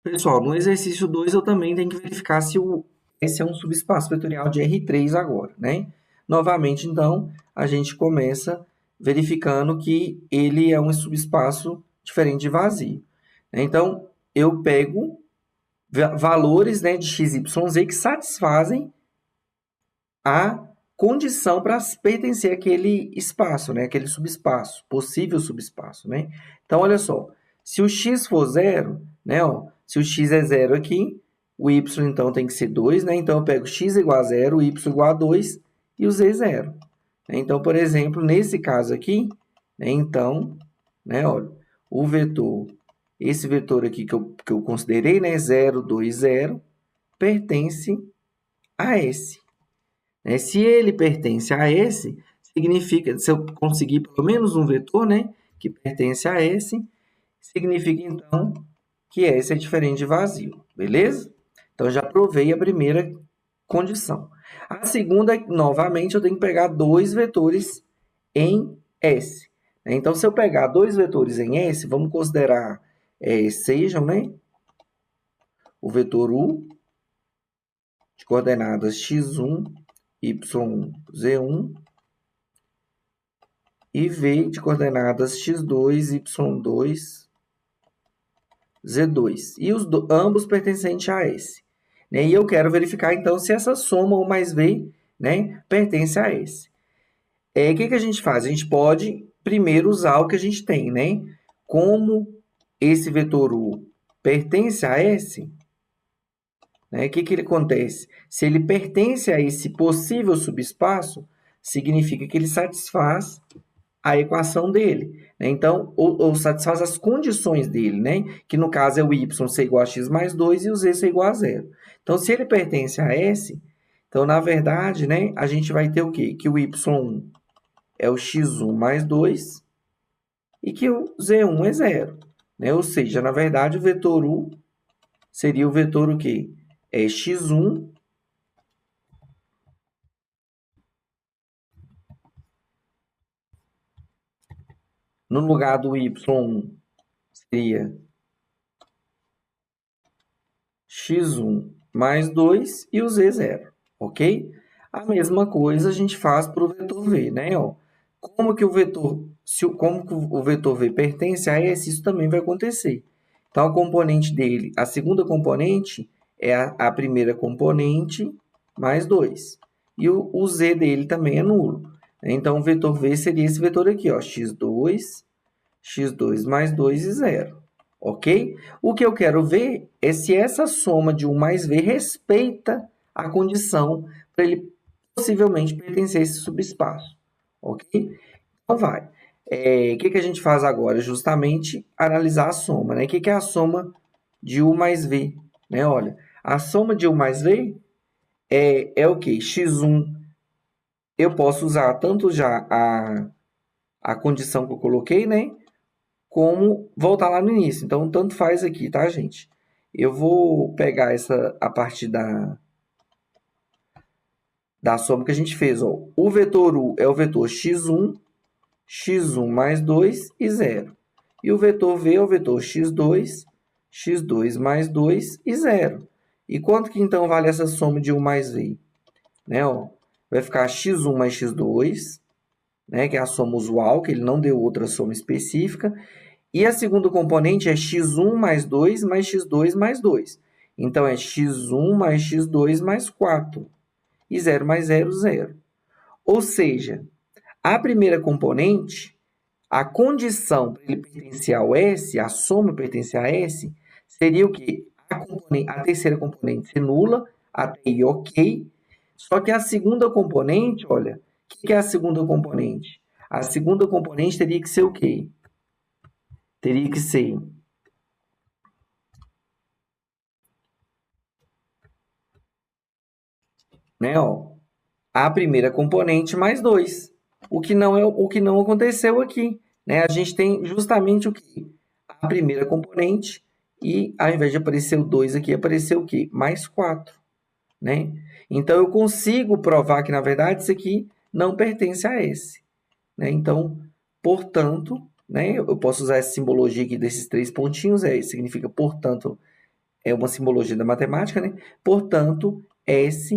Pessoal, no exercício 2 eu também tenho que verificar se esse é um subespaço vetorial de R3 agora, né? Novamente, então, a gente começa verificando que ele é um subespaço diferente de vazio. Então, eu pego valores, né, de x, y, z que satisfazem a condição para pertencer àquele espaço, né, aquele subespaço, possível subespaço, né? Então, olha só, se o x for zero, né, ó, se o x é zero aqui, o y então tem que ser 2, né? Então eu pego x igual a zero, y igual a 2 e o z zero. Então, por exemplo, nesse caso aqui, né, então, né, olha, o vetor, esse vetor aqui que eu considerei, né, 0, 2, 0, pertence a esse. Né? Se ele pertence a esse, significa, se eu conseguir pelo menos um vetor, né, que pertence a esse, significa então que esse é diferente de vazio, beleza? Então já provei a primeira condição. A segunda, novamente, eu tenho que pegar dois vetores em S. Então, se eu pegar dois vetores em S, vamos considerar sejam, né, o vetor U de coordenadas x1, y1, z1 e V de coordenadas x2, y2, z2. E ambos pertencentes a S. Né? E eu quero verificar, então, se essa soma U mais V, né, pertence a S. O que a gente faz? A gente pode primeiro usar o que a gente tem, né? Como esse vetor U pertence a S, né? O que ele acontece? Se ele pertence a esse possível subespaço, significa que ele satisfaz a equação dele. Né? Então, ou satisfaz as condições dele, né? Que no caso é o y ser igual a x mais 2 e o z ser igual a zero. Então, se ele pertence a S, então, na verdade, né, a gente vai ter o quê? Que o y1 é o x1 mais 2 e que o z1 é zero. Né? Ou seja, na verdade, o vetor u seria o vetor o quê? É x1 no lugar do y1 seria x1 mais 2 e o z zero, ok? A mesma coisa a gente faz para o vetor v, né? Ó, como que o vetor, como que o vetor v pertence a S, isso também vai acontecer. Então, a componente dele, a segunda componente é a primeira componente mais 2. E o z dele também é nulo. Então, o vetor v seria esse vetor aqui, ó, x2 mais 2 e zero. Ok? O que eu quero ver é se essa soma de 1 mais v respeita a condição para ele possivelmente pertencer a esse subespaço. Ok? Então, vai. O que a gente faz agora? Justamente analisar a soma. Né? O que é a soma de U mais V? Né? Olha, a soma de U mais V é o quê? X1. Eu posso usar tanto já a condição que eu coloquei, né? Como voltar lá no início. Então, tanto faz aqui, tá, gente? Eu vou pegar a partir da soma que a gente fez. Ó. O vetor U é o vetor x1 mais 2 e zero. E o vetor V é o vetor x2 mais 2 e zero. E quanto que então vale essa soma de U mais V? Né, ó, vai ficar x1 mais x2, né, que é a soma usual, que ele não deu outra soma específica. E a segunda componente é x1 mais 2 mais x2 mais 2. Então, é x1 mais x2 mais 4. E zero mais zero, zero. Ou seja, a primeira componente, a condição para ele pertencer ao S, a soma pertencer a S, seria o quê? A terceira componente ser nula, até aí ok. Só que a segunda componente, olha, o que é a segunda componente? A segunda componente teria que ser o quê? Teria que ser, né, ó, a primeira componente mais 2, o que não aconteceu aqui. Né? A gente tem justamente o que? A primeira componente e, ao invés de aparecer o 2 aqui, apareceu o quê? Mais 4. Né? Então, eu consigo provar que, na verdade, isso aqui não pertence a esse. Né? Então, portanto, né, eu posso usar essa simbologia aqui desses três pontinhos, significa, portanto, é uma simbologia da matemática, né? Portanto, S,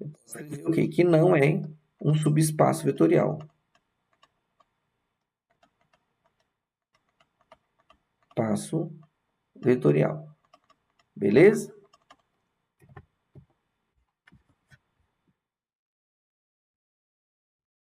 eu posso escrever o quê? Que não é um subespaço vetorial. Espaço vetorial. Beleza?